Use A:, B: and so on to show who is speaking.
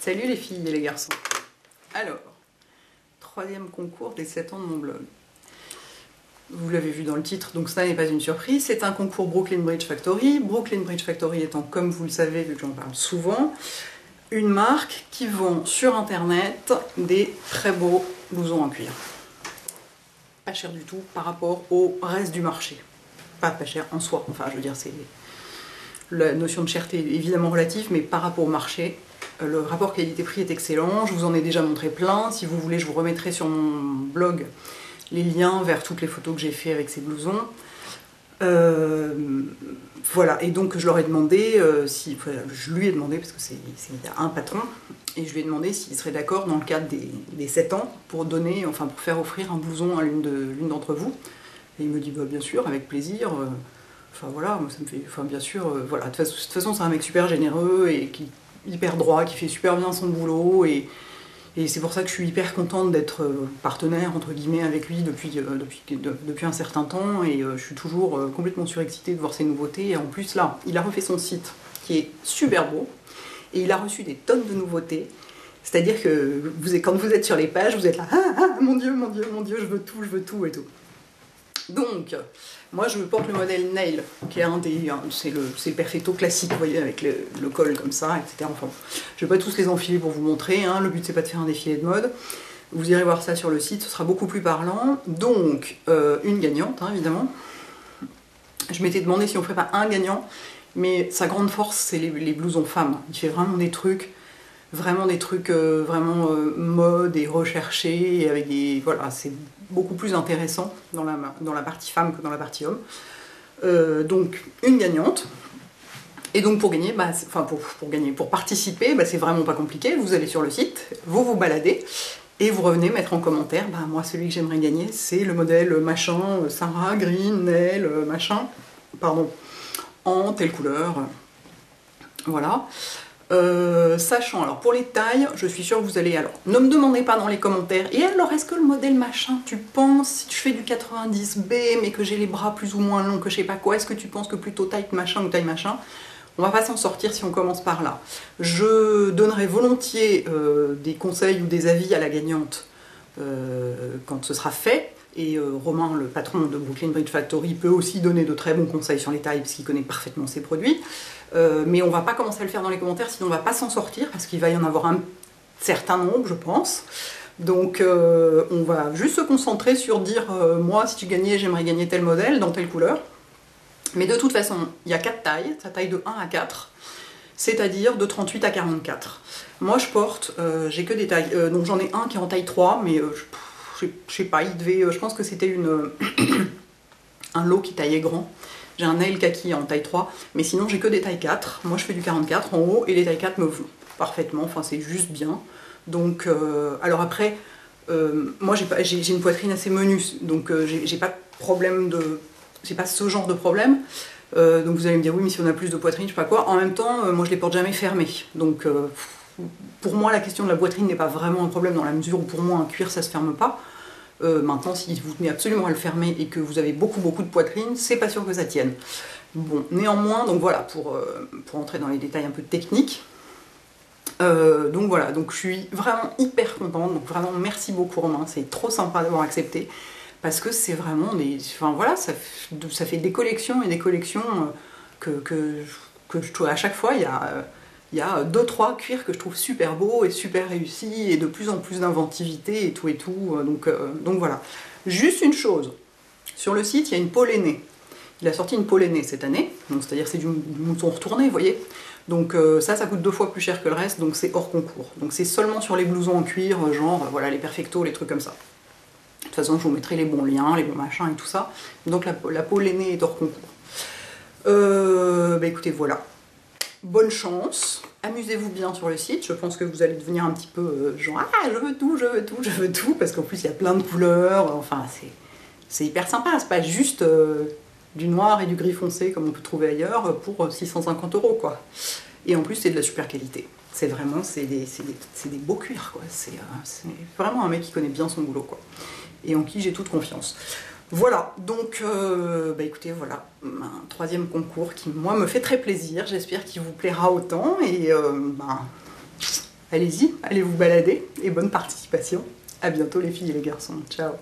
A: Salut les filles et les garçons. Alors, troisième concours des 7 ans de mon blog. Vous l'avez vu dans le titre, donc ça n'est pas une surprise. C'est un concours Brooklyn Bridge Factory. Brooklyn Bridge Factory étant, comme vous le savez, vu que j'en parle souvent, une marque qui vend sur internet des très beaux blousons en cuir. Pas cher du tout par rapport au reste du marché. Pas cher en soi, enfin je veux dire, c'est la notion de cherté est évidemment relative, mais par rapport au marché, le rapport qualité-prix est excellent. Je vous en ai déjà montré plein. Si vous voulez, je vous remettrai sur mon blog les liens vers toutes les photos que j'ai fait avec ces blousons. Voilà, et donc je leur ai demandé, je lui ai demandé, parce que c'est un patron, et je lui ai demandé s'il serait d'accord dans le cadre des 7 ans pour donner, enfin pour faire offrir un blouson à l'une d'entre vous. Et il me dit bah, bien sûr, avec plaisir. Enfin voilà, moi ça me fait, enfin bien sûr, voilà. De toute façon c'est un mec super généreux et qui hyper droit, qui fait super bien son boulot et c'est pour ça que je suis hyper contente d'être partenaire entre guillemets avec lui depuis un certain temps et je suis toujours complètement surexcitée de voir ses nouveautés et en plus là, il a refait son site qui est super beau et il a reçu des tonnes de nouveautés. C'est-à-dire que quand vous êtes sur les pages, vous êtes là ah, mon dieu, mon dieu, mon dieu, je veux tout et tout. Donc, moi je porte le modèle Nail, qui est c'est le perfecto classique, vous voyez, avec le col comme ça, etc. Enfin, je ne vais pas tous les enfiler pour vous montrer, hein. Le but c'est pas de faire un défilé de mode. Vous irez voir ça sur le site, ce sera beaucoup plus parlant. Donc, une gagnante, hein, évidemment. Je m'étais demandé si on ferait pas un gagnant, mais sa grande force c'est les blousons femmes. Il fait vraiment des trucs mode et recherchés, et avec des... Voilà, c'est beaucoup plus intéressant dans la partie femme que dans la partie homme. Donc, une gagnante. Et donc, pour gagner, bah, pour participer, bah, c'est vraiment pas compliqué. Vous allez sur le site, vous vous baladez, et vous revenez mettre en commentaire, bah, moi, celui que j'aimerais gagner, c'est le modèle machin, Sarah, Green, Nail, machin, pardon, en telle couleur. Voilà. Sachant, alors pour les tailles, je suis sûre que vous allez, alors ne me demandez pas dans les commentaires, et alors est-ce que le modèle machin, tu penses, si tu fais du 90B mais que j'ai les bras plus ou moins longs, que je sais pas quoi, est-ce que tu penses que plutôt taille machin ou taille machin? On va pas s'en sortir si on commence par là. Je donnerai volontiers des conseils ou des avis à la gagnante quand ce sera fait. Et Romain, le patron de Brooklyn Bridge Factory, peut aussi donner de très bons conseils sur les tailles parce qu'il connaît parfaitement ses produits. Mais on va pas commencer à le faire dans les commentaires, sinon on va pas s'en sortir parce qu'il va y en avoir un certain nombre, je pense. Donc on va juste se concentrer sur dire moi, si tu gagnais, j'aimerais gagner tel modèle, dans telle couleur. Mais de toute façon, il y a 4 tailles, ça taille de 1 à 4, c'est-à-dire de 38 à 44. Moi je porte, j'ai que des tailles, donc j'en ai un qui est en taille 3, mais je sais pas, il devait, je pense que c'était un lot qui taillait grand. J'ai un nail kaki en taille 3, mais sinon j'ai que des tailles 4. Moi je fais du 44 en haut et les tailles 4 me vont parfaitement, enfin c'est juste bien. Donc, alors après, moi j'ai une poitrine assez menue, donc j'ai pas de problème j'ai pas ce genre de problème. Donc vous allez me dire oui mais si on a plus de poitrine, je sais pas quoi. En même temps, moi je les porte jamais fermées. Donc pour moi la question de la poitrine n'est pas vraiment un problème dans la mesure où pour moi un cuir ça se ferme pas. Maintenant, si vous tenez absolument à le fermer et que vous avez beaucoup de poitrine, c'est pas sûr que ça tienne. Bon, néanmoins, donc voilà, pour entrer dans les détails un peu techniques. Donc voilà, donc je suis vraiment hyper contente, donc vraiment merci beaucoup Romain, c'est trop sympa d'avoir accepté, parce que c'est vraiment des... Enfin voilà, ça fait des collections et des collections que je trouve à chaque fois, il y a 2-3 cuirs que je trouve super beaux et super réussis et de plus en plus d'inventivité et tout. Donc voilà. Juste une chose, sur le site il y a une peau lainée. Il a sorti une peau lainée cette année, c'est-à-dire c'est du mouton retourné, vous voyez. Donc ça coûte 2 fois plus cher que le reste, donc c'est hors concours. Donc c'est seulement sur les blousons en cuir, genre voilà les perfectos, les trucs comme ça. De toute façon je vous mettrai les bons liens, les bons machins et tout ça. Donc la peau lainée est hors concours. Bah écoutez, voilà. Bonne chance, amusez-vous bien sur le site, je pense que vous allez devenir un petit peu genre ah je veux tout, je veux tout, je veux tout, parce qu'en plus il y a plein de couleurs, enfin c'est hyper sympa, c'est pas juste du noir et du gris foncé comme on peut trouver ailleurs pour 650 € quoi. Et en plus c'est de la super qualité, c'est vraiment, c'est des beaux cuirs quoi, c'est vraiment un mec qui connaît bien son boulot quoi, et en qui j'ai toute confiance. Voilà, donc bah écoutez, voilà, un troisième concours qui, moi, me fait très plaisir. J'espère qu'il vous plaira autant. Et bah, allez-y, allez vous balader et bonne participation. À bientôt les filles et les garçons. Ciao.